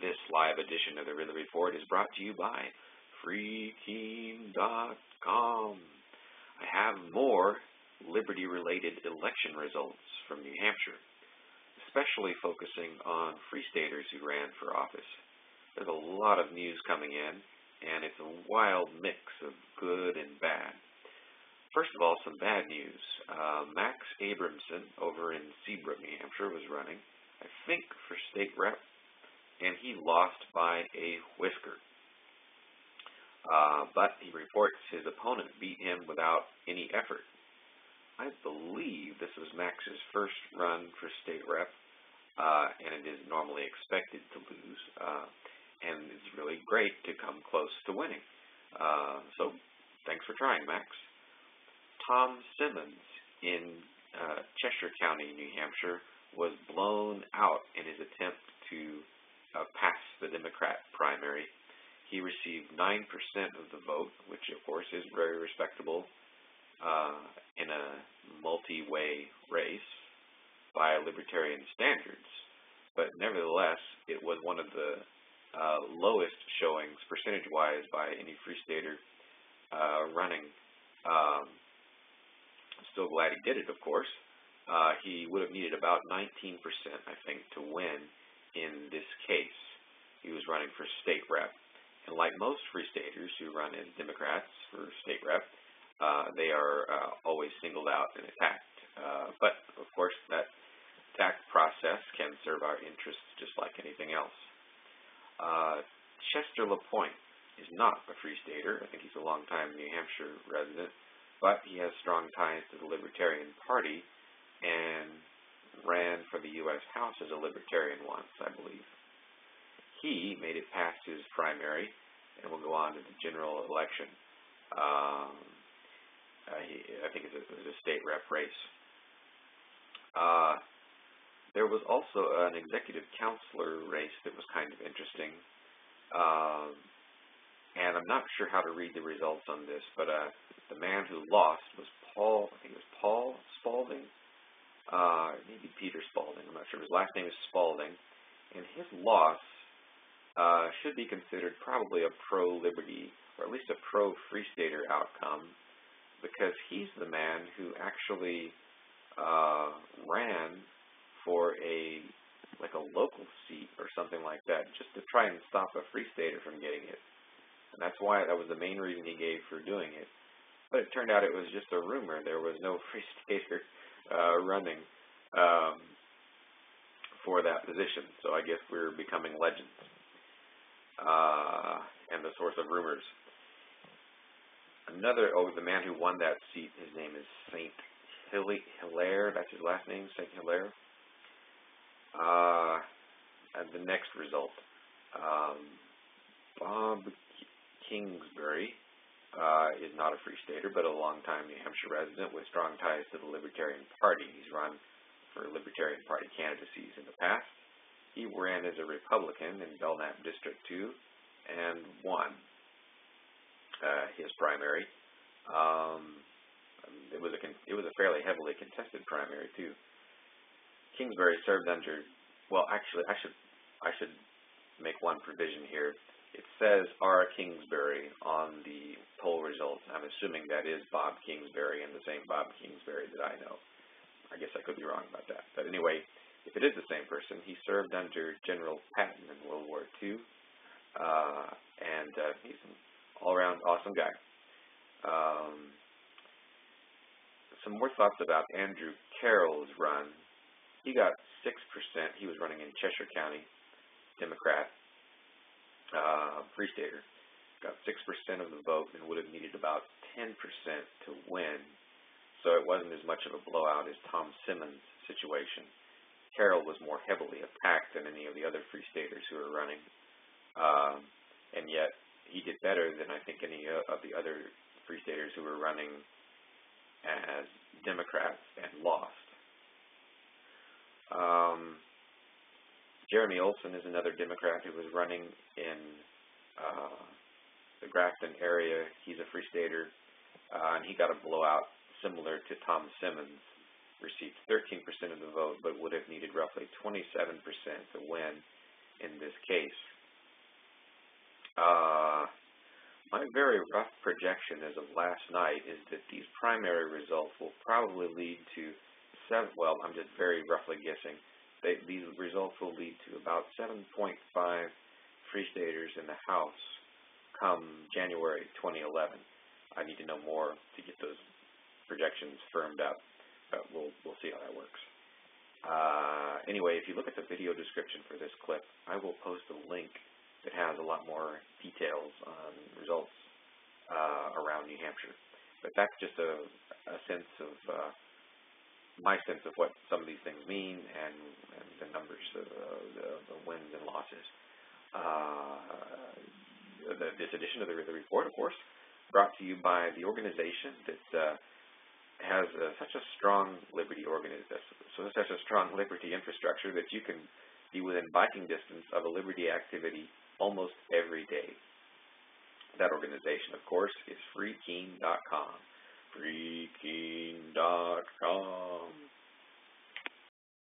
This live edition of the Ridley Report is brought to you by freekeen.com. I have more liberty-related election results from New Hampshire, especially focusing on free staters who ran for office. There's a lot of news coming in, and it's a wild mix of good and bad. First of all, some bad news. Max Abramson over in Seabrook, New Hampshire, was running, I think, for state rep, and he lost by a whisker. But he reports his opponent beat him without any effort. I believe this was Max's first run for state rep, and it is normally expected to lose, and it's really great to come close to winning. So thanks for trying, Max. Tom Simmons in Cheshire County, New Hampshire, was blown out in his attempt to pass the Democrat primary. He received 9% of the vote, which of course is very respectable in a multi-way race by libertarian standards. But nevertheless, it was one of the lowest showings percentage-wise by any Free Stater running. I'm still glad he did it, of course. He would have needed about 19%, I think, to win in this case. He was running for state rep. And like most Free Staters who run as Democrats for state rep, they are always singled out and attacked. But, of course, that attack process can serve our interests just like anything else. Chester LaPointe is not a Free Stater. I think he's a longtime New Hampshire resident, but he has strong ties to the Libertarian Party and ran for the U.S. House as a Libertarian once, I believe. He made it past his primary and will go on to the general election. I think it was a state rep race. There was also an executive counselor race that was kind of interesting. And I'm not sure how to read the results on this, but the man who lost was Paul, I think it was Paul Spalding, maybe Peter Spalding, I'm not sure. His last name is Spalding, and his loss should be considered probably a pro-liberty, or at least a pro-Free Stater outcome, because he's the man who actually ran for a local seat or something like that, just to try and stop a Free Stater from getting it. And that was the main reason he gave for doing it. But it turned out it was just a rumor. There was no Free Stater running for that position. So I guess we're becoming legends and the source of rumors. The man who won that seat, his name is St. Hilaire. That's his last name, St. Hilaire. And the next result, Bob Kingsbury is not a Free Stater, but a longtime New Hampshire resident with strong ties to the Libertarian Party. He's run for Libertarian Party candidacies in the past. He ran as a Republican in Belknap District 2 and won his primary. It was a fairly heavily contested primary too. Kingsbury served under, well, actually, I should make one provision here. It says R. Kingsbury on the poll results. I'm assuming that is Bob Kingsbury and the same Bob Kingsbury that I know. I guess I could be wrong about that. But anyway, if it is the same person, he served under General Patton in World War II, and he's an all-around awesome guy. Some more thoughts about Andrew Carroll's run. He got 6%. He was running in Cheshire County, Democrat, Free Stater. Got 6% of the vote and would have needed about 10% to win. So it wasn't as much of a blowout as Tom Simmons' situation. Carroll was more heavily attacked than any of the other Free Staters who were running. And yet he did better than I think any of the other Free Staters who were running as Democrats and lost. Jeremy Olson is another Democrat who was running in the Grafton area. He's a Free Stater, and he got a blowout similar to Tom Simmons. Received 13% of the vote, but would have needed roughly 27% to win. in this case. My very rough projection as of last night is that these primary results will probably lead to well, I'm just very roughly guessing, these results will lead to about 7.5 Free Staters in the House come January 2011. I need to know more to get those projections firmed up, but we'll see how that works. Anyway, if you look at the video description for this clip, I will post a link that has a lot more details on results around New Hampshire. But that's just a sense of my sense of what some of these things mean and the numbers, the wins and losses. This edition of the Ridley Report, of course, brought to you by the organization that has such a strong liberty infrastructure that you can be within biking distance of a liberty activity almost every day. That organization, of course, is freekeen.com. freekeen.com.